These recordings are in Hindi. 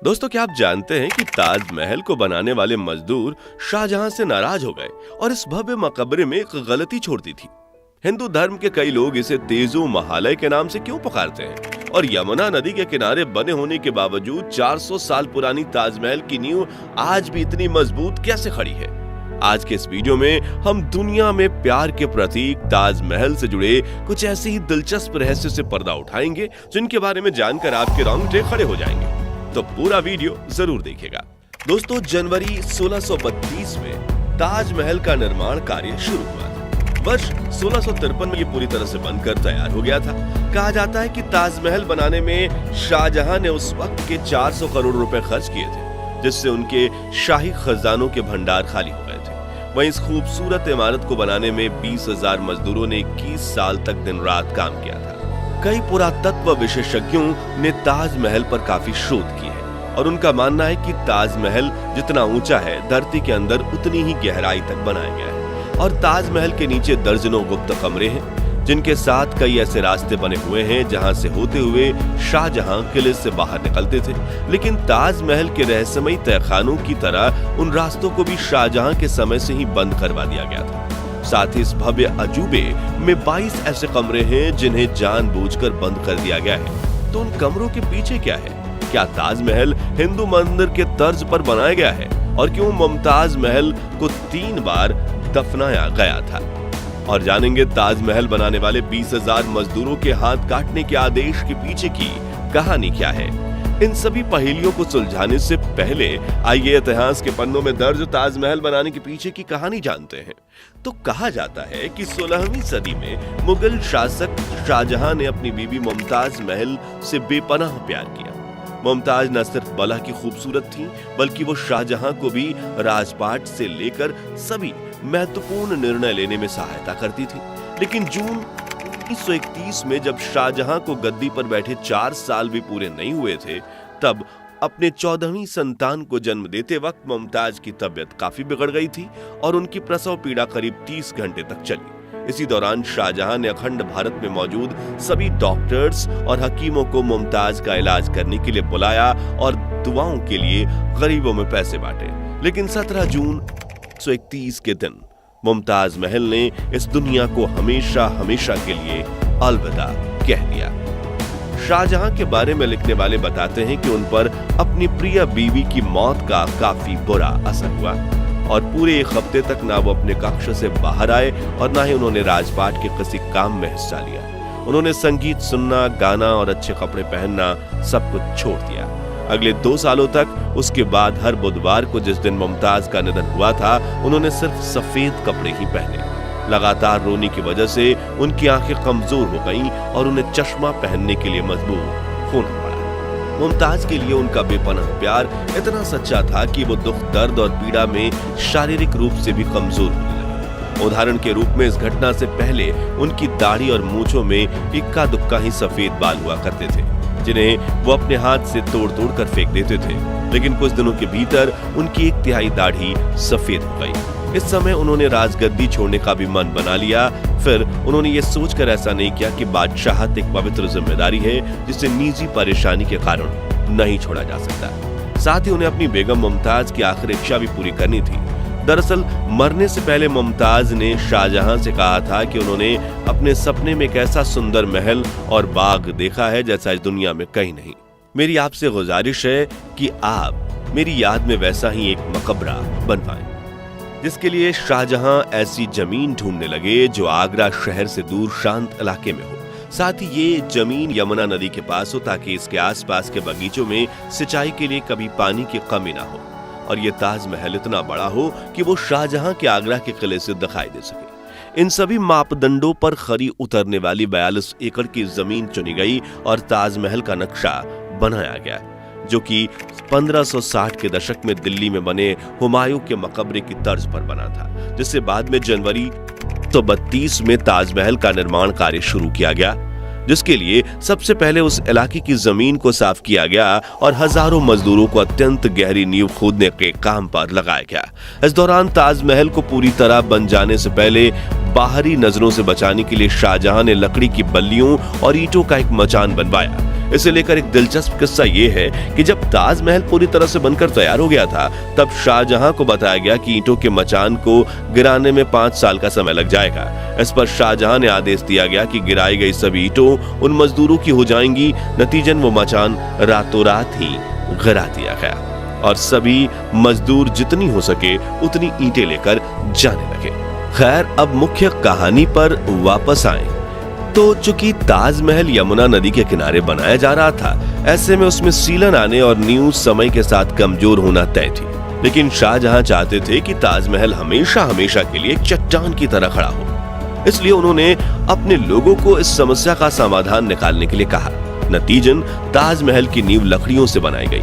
दोस्तों, क्या आप जानते हैं कि ताजमहल को बनाने वाले मजदूर शाहजहां से नाराज हो गए और इस भव्य मकबरे में एक गलती छोड़ दी थी। हिंदू धर्म के कई लोग इसे तेजो महालय के नाम से क्यों पुकारते हैं और यमुना नदी के किनारे बने होने के बावजूद 400 साल पुरानी ताजमहल की नींव आज भी इतनी मजबूत कैसे खड़ी है। आज के इस वीडियो में हम दुनिया में प्यार के प्रतीक ताजमहल से जुड़े कुछ ऐसे ही दिलचस्प रहस्य से पर्दा उठाएंगे जिनके बारे में जानकर आपके रोंगटे खड़े हो जाएंगे। तो पूरा वीडियो जरूर देखिएगा। दोस्तों, जनवरी 1632 में ताजमहल का निर्माण कार्य शुरू हुआ था। वर्ष 1653 में ये पूरी तरह से बनकर तैयार हो गया था। कहा जाता है कि ताजमहल बनाने में शाहजहां ने उस वक्त के 400 करोड़ रुपए खर्च किए थे, जिससे उनके शाही खजानों के भंडार खाली हो गए थे। वहीं इस खूबसूरत इमारत को बनाने में 20,000 मजदूरों ने 21 साल तक दिन रात काम किया था। कई पुरातत्व विशेषज्ञों ने ताजमहल पर काफी शोध की है और उनका मानना है कि ताजमहल जितना ऊंचा है, धरती के अंदर उतनी ही गहराई तक बनाया गया है और ताजमहल के नीचे दर्जनों गुप्त कमरे हैं, जिनके साथ कई ऐसे रास्ते बने हुए हैं जहां से होते हुए शाहजहां किले से बाहर निकलते थे। लेकिन ताजमहल के रहस्यमयी तहखानों की तरह उन रास्तों को भी शाहजहां के समय से ही बंद करवा दिया गया था। साथ ही इस भव्य अजूबे में 22 ऐसे कमरे हैं जिन्हें जानबूझकर बंद कर दिया गया है। तो उन कमरों के पीछे क्या है? क्या ताजमहल हिंदू मंदिर के तर्ज पर बनाया गया है? और क्यों मुमताज महल को 3 बार दफनाया गया था? और जानेंगे ताजमहल बनाने वाले 20,000 मजदूरों के हाथ काटने के आदेश के पीछे की कहानी क्या है। इन सभी पहेलियों को सुलझाने से पहले आइए इतिहास के पन्नों में दर्ज ताजमहल बनाने के पीछे की कहानी जानते हैं। तो कहा जाता है कि 16वीं सदी में मुगल शासक शाहजहां ने अपनी बीवी मुमताज महल से बेपनाह प्यार किया। मुमताज न सिर्फ बला की खूबसूरत थी, बल्कि वो शाहजहां को भी राजपाट से लेकर सभी महत्वपूर्ण निर्णय लेने में सहायता करती थी। लेकिन जून 1931 में जब शाहजहां को गद्दी पर बैठे 4 साल भी पूरे नहीं हुए थे, तब अपने 14वीं संतान को जन्म देते वक्त मुमताज की तबीयत काफी बिगड़ गई थी और उनकी प्रसव पीड़ा करीब 30 घंटे तक चली। इसी दौरान शाहजहां ने अखंड भारत में मौजूद सभी डॉक्टर्स और हकीमों को मुमताज का इलाज करने के लिए बुलाया और दुआओं के लिए गरीबों में पैसे बांटे। लेकिन 17 जून 1931 के दिन मुमताज महल ने इस दुनिया को हमेशा हमेशा के लिए अलविदा कह दिया। शाहजहां के बारे में लिखने वाले बताते हैं कि उन पर अपनी प्रिय बीवी की मौत का काफी बुरा असर हुआ और पूरे 1 हफ्ते तक ना वो अपने कक्ष से बाहर आए और ना ही उन्होंने राजपाट के किसी काम में हिस्सा लिया। उन्होंने संगीत सुनना, गाना और अच्छे कपड़े पहनना सब कुछ छोड़ दिया। अगले 2 सालों तक उसके बाद हर बुधवार को जिस दिन मुमताज का निधन हुआ था, उन्होंने सिर्फ सफेद कपड़े ही पहने। लगातार रोने की वजह से उनकी आंखें कमजोर हो गईं और उन्हें चश्मा पहनने के लिए मजबूर होना पड़ा। मुमताज के लिए उनका बेपनाह प्यार इतना सच्चा था कि वो दुख, दर्द और पीड़ा में शारीरिक रूप से भी कमजोर होने लगे। उदाहरण के रूप में इस घटना से पहले उनकी दाढ़ी और मूंछों में इक्का दुक्का ही सफेद बाल हुआ करते थे, जिन्हें वो अपने हाथ से तोड़ तोड़ कर फेंक देते थे। लेकिन कुछ दिनों के भीतर उनकी 1/3 दाढ़ी सफेद हो गई। इस समय उन्होंने राजगद्दी छोड़ने का भी मन बना लिया। फिर उन्होंने ये सोचकर ऐसा नहीं किया कि बादशाहत एक पवित्र जिम्मेदारी है जिसे निजी परेशानी के कारण नहीं छोड़ा जा सकता। साथ ही उन्हें अपनी बेगम मुमताज की आखिरी इच्छा भी पूरी करनी थी। दरअसल मरने से पहले मुमताज ने शाहजहां से कहा था कि उन्होंने अपने सपने में एक ऐसा सुंदर महल और बाग देखा है जैसा इस दुनिया में कहीं नहीं। मेरी आपसे गुजारिश है कि आप मेरी याद में वैसा ही एक मकबरा बनवाएं। जिसके लिए शाहजहां ऐसी जमीन ढूंढने लगे जो आगरा शहर से दूर शांत इलाके में हो। साथ ही ये जमीन यमुना नदी के पास हो ताकि इसके आसपास के बगीचों में सिंचाई के लिए कभी पानी की कमी ना हो और ये ताजमहल इतना बड़ा हो कि वो शाहजहां के आगरा के किले से दिखाई दे सके। इन सभी मापदंडों पर खरी उतरने वाली 42 एकड़ की जमीन चुनी गई और ताजमहल का नक्शा बनाया गया, जो कि 1560 के दशक में दिल्ली में बने हुमायूं के मकबरे की तर्ज पर बना था, जिससे बाद में जनवरी 1932 में ताजमहल का निर्माण कार्य शुरू किया गया, जिसके लिए सबसे पहले उस इलाके की जमीन को साफ किया गया और हजारों मजदूरों को अत्यंत गहरी नींव खोदने के काम पर लगाया गया। इस दौरान ताजमहल को पूरी तरह बन जाने से पहले बाहरी नजरों से बचाने के लिए शाहजहां ने लकड़ी की बल्लियों और ईंटों का एक मचान बनवाया। इसे लेकर एक दिलचस्प किस्सा ये है कि जब ताजमहल पूरी तरह से बनकर तैयार हो गया था, तब शाहजहां को बताया गया कि ईंटों के मचान को गिराने में 5 साल का समय लग जाएगा। इस पर शाहजहां ने आदेश दिया गया कि गिराई गई सभी ईंटों उन मजदूरों की हो जाएंगी। नतीजन वो मचान रातों रात ही गिरा दिया गया और सभी मजदूर जितनी हो सके उतनी ईंटें लेकर जाने लगे। खैर, अब मुख्य कहानी पर वापस आए तो चूंकि ताजमहल यमुना नदी के किनारे बनाया जा रहा था, ऐसे में उसमें सीलन आने और नींव समय के साथ कमजोर होना तय थी। लेकिन शाहजहां चाहते थे कि ताजमहल हमेशा हमेशा के लिए एक चट्टान की तरह खड़ा हो। इसलिए उन्होंने अपने लोगों को इस समस्या का समाधान निकालने के लिए कहा। नतीजन ताजमहल की नींव लकड़ियों से बनाई गई।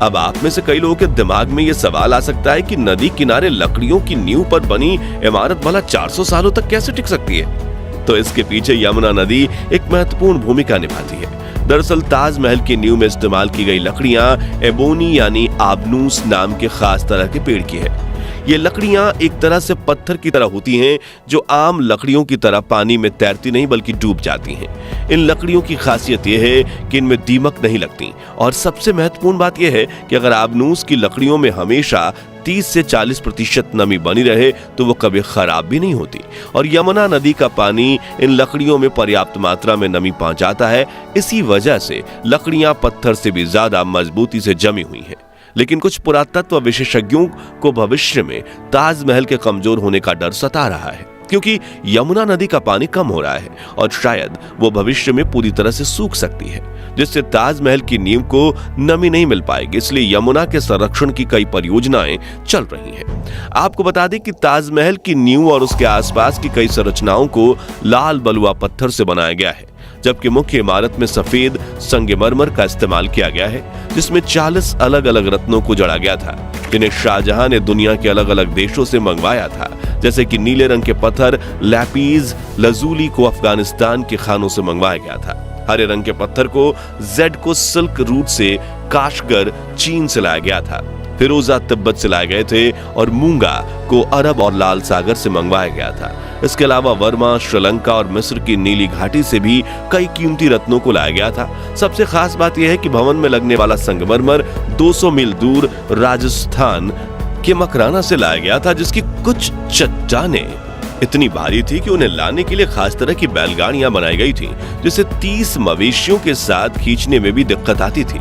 अब आप में से कई लोगों के दिमाग में यह सवाल आ सकता है कि नदी किनारे लकड़ियों की नींव पर बनी इमारत भला 400 सालों तक कैसे टिक सकती है? तो इसके पीछे यमुना नदी एक महत्वपूर्ण भूमिका निभाती है। दरअसल ताजमहल की नींव में इस्तेमाल की गई लकड़ियां एबोनी यानी आबनूस नाम के खास तरह के पेड़ की है। ये लकड़ियां एक तरह से पत्थर की तरह होती हैं, जो आम लकड़ियों की तरह पानी में तैरती नहीं बल्कि डूब जाती हैं। इन लकड़ियों की खासियत यह है कि इनमें दीमक नहीं लगती और सबसे महत्वपूर्ण बात यह है कि अगर आबनूस की लकड़ियों में हमेशा 30 से 40% नमी बनी रहे तो वो कभी खराब भी नहीं होती। और यमुना नदी का पानी इन लकड़ियों में पर्याप्त मात्रा में नमी पहुंचाता है। इसी वजह से लकड़ियां पत्थर से भी ज्यादा मजबूती से जमी हुई हैं। लेकिन कुछ पुरातत्व विशेषज्ञों को भविष्य में ताजमहल के कमजोर होने का डर सता रहा है, क्योंकि यमुना नदी का पानी कम हो रहा है और शायद वो भविष्य में पूरी तरह से सूख सकती है, जिससे ताजमहल की नींव को नमी नहीं मिल पाएगी। इसलिए यमुना के संरक्षण की कई परियोजनाएं चल रही हैं। आपको बता दें कि ताजमहल की नींव और उसके आसपास की कई संरचनाओं को लाल बलुआ पत्थर से बनाया गया है, जबकि मुख्य इमारत में सफेद संगमरमर का इस्तेमाल किया गया है, जिसमें 40 अलग अलग रत्नों को जड़ा गया था, जिन्हें शाहजहां ने दुनिया के अलग अलग देशों से मंगवाया था। जैसे कि नीले रंग के पत्थर लैपीज लजूली को अफगानिस्तान के खानों से मंगवाया गया था। हरे रंग के पत्थर को जेड को सिल्क रूट से काशगर चीन से लाया गया था। फिरोजा तिब्बत से लाए गए थे और मूंगा को अरब और लाल सागर से मंगवाया गया था। इसके अलावा वर्मा, श्रीलंका और मिस्र की नीली घाटी से भी कई कीमती रत्नों को लाया गया था। सबसे खास बात यह है कि भवन में लगने वाला संगमरमर 200 मील दूर राजस्थान के मकराना से लाया गया था, जिसकी कुछ चट्टानें इतनी भारी थी कि उन्हें लाने के लिए खास तरह की बैलगाड़ियां बनाई गई थी, जिसे 30 मवेशियों के साथ खींचने में भी दिक्कत आती थी।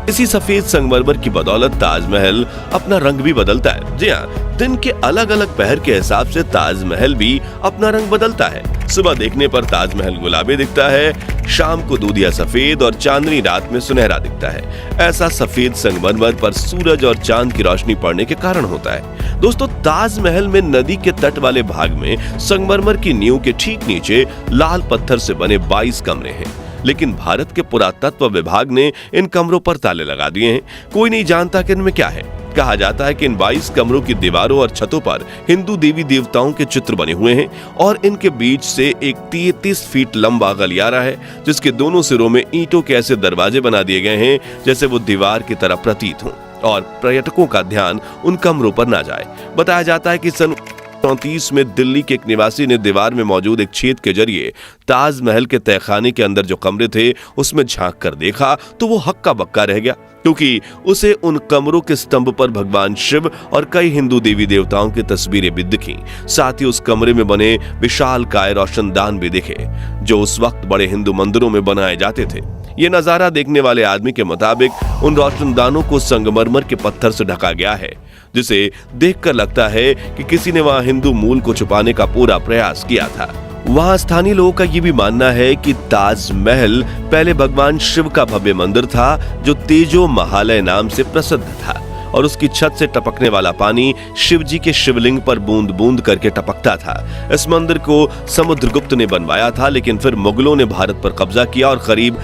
इसी सफेद संगमरमर की बदौलत ताजमहल अपना रंग भी बदलता है। जी हाँ, दिन के अलग अलग पहर के हिसाब से ताजमहल भी अपना रंग बदलता है। सुबह देखने पर ताजमहल गुलाबी दिखता है, शाम को दूधिया सफेद और चांदनी रात में सुनहरा दिखता है। ऐसा सफेद संगमरमर पर सूरज और चांद की रोशनी पड़ने के कारण होता है। दोस्तों, ताजमहल में नदी के तट वाले भाग में संगमरमर की नींव के ठीक नीचे लाल पत्थर से बने 22 कमरे हैं, लेकिन भारत के पुरातत्व विभाग ने इन कमरों पर ताले लगा दिए हैं। कोई नहीं जानता कि इनमें क्या है। कहा जाता है कि इन 22 कमरों की दीवारों और छतों पर हिंदू देवी देवताओं के चित्र बने हुए हैं और इनके बीच से एक 33 फीट लंबा गलियारा है, जिसके दोनों सिरों में ईंटों के ऐसे दरवाजे बना दिए गए हैं जैसे वो दीवार की तरह प्रतीत हों और पर्यटकों का ध्यान उन कमरों पर ना जाए। बताया जाता है कि सन 1934 में दिल्ली के एक निवासी ने दीवार में मौजूद एक छेद के जरिए ताजमहल के तहखाने के अंदर जो कमरे थे उसमें झांक कर देखा तो वो हक्का बक्का रह गया, क्योंकि उसे उन कमरों के स्तंभ पर भगवान शिव और कई हिंदू देवी देवताओं की तस्वीरें भी दिखीं। साथ ही उस कमरे में बने विशालकाय रोशनदान भी दिखे, जो उस वक्त बड़े हिंदू मंदिरों में बनाए जाते थे। ये नजारा देखने वाले आदमी के मुताबिक उन रोशनदानों को संगमरमर के पत्थर से ढका गया है, जिसे देखकर लगता है कि किसी ने वहां हिंदू मूल को छुपाने का पूरा प्रयास किया था। वहां स्थानीय लोगों का ये भी मानना है कि ताजमहल पहले भगवान शिव का भव्य मंदिर था, जो तेजो महालय नाम से प्रसिद्ध था और उसकी छत से टपकने वाला पानी शिव जी के शिवलिंग पर बूंद बूंद करके टपकता था। इस मंदिर को समुद्रगुप्त ने बनवाया था, लेकिन फिर मुगलों ने भारत पर कब्जा किया और करीब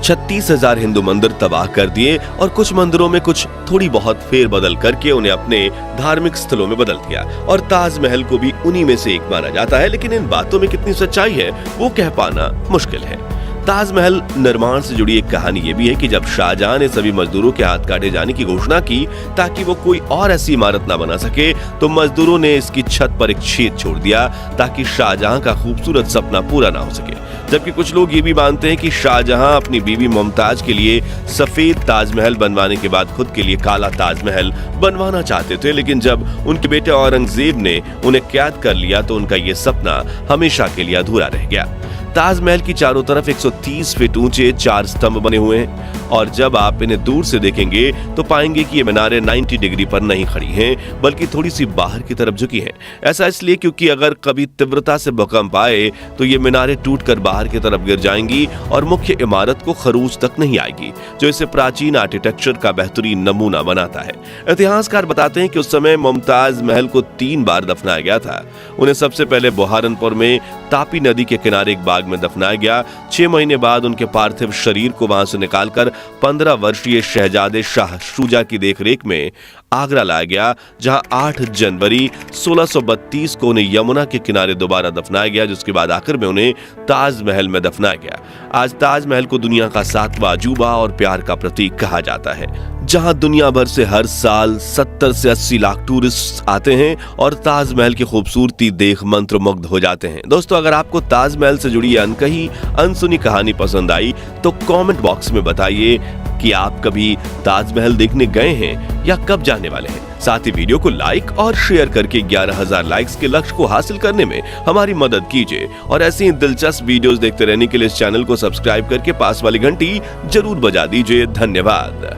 36,000 हिंदू मंदिर तबाह कर दिए और कुछ मंदिरों में कुछ थोड़ी बहुत फेर बदल करके उन्हें अपने धार्मिक स्थलों में बदल दिया और ताजमहल को भी उन्हीं में से एक माना जाता है। लेकिन इन बातों में कितनी सच्चाई है वो कह पाना मुश्किल है। ताजमहल निर्माण से जुड़ी एक कहानी ये भी है कि जब शाहजहां ने सभी मजदूरों के हाथ काटे जाने की घोषणा की ताकि वो कोई और ऐसी इमारत ना बना सके, तो मजदूरों ने इसकी छत पर एक छेद छोड़ दिया ताकि शाहजहां का खूबसूरत सपना पूरा ना हो सके। जबकि कुछ लोग ये भी मानते हैं कि शाहजहां अपनी बीवी मुमताज के लिए सफेद ताजमहल बनवाने के बाद खुद के लिए काला ताजमहल बनवाना चाहते थे, लेकिन जब उनके बेटे औरंगजेब ने उन्हें कैद कर लिया तो उनका ये सपना हमेशा के लिए अधूरा रह गया। ताजमहल की चारों तरफ 130 फीट ऊंचे 4 स्तंभ बने हुए हैं और जब आप इन्हें दूर से देखेंगे तो पाएंगे कि ये मीनारें 90 डिग्री पर नहीं खड़ी हैं, बल्कि थोड़ी सी बाहर की तरफ झुकी हैं। ऐसा इसलिए क्योंकि अगर कभी तीव्रता से भूकंप आए तो ये मीनारें टूटकर बाहर की तरफ गिर जाएंगी और मुख्य इमारत को खरूज तक नहीं आएगी, जो इसे प्राचीन आर्किटेक्चर का बेहतरीन नमूना बनाता है। इतिहासकार बताते हैं कि उस समय मुमताज महल को 3 बार दफनाया गया था। उन्हें सबसे पहले बुहारनपुर में तापी नदी के किनारे एक बाग में दफनाया गया। 6 महीने बाद उनके पार्थिव शरीर को वहां से निकालकर 15 वर्षीय शहजादे शाह शुजा की देखरेख में आगरा लाया गया, जहां 8 जनवरी 1632 को उन्हें यमुना के किनारे दोबारा दफनाया गया, जिसके बाद आखिर में उन्हें ताजमहल में दफनाया गया। आज ताजमहल को दुनिया का 7वां अजूबा और प्यार का प्रतीक कहा जाता है, जहां दुनिया भर से हर साल 70 से 80 लाख टूरिस्ट आते हैं और ताजमहल की खूबसूरती देख मंत्रमुग्ध हो जाते हैं। दोस्तों, अगर आपको ताजमहल से जुड़ी अनकही अनसुनी कहानी पसंद आई तो कमेंट बॉक्स में बताइए कि आप कभी ताजमहल देखने गए हैं या कब जाने वाले हैं। साथ ही वीडियो को लाइक और शेयर करके 11,000 लाइक्स के लक्ष्य को हासिल करने में हमारी मदद कीजिए और ऐसी ही दिलचस्प वीडियोस देखते रहने के लिए इस चैनल को सब्सक्राइब करके पास वाली घंटी जरूर बजा दीजिए। धन्यवाद।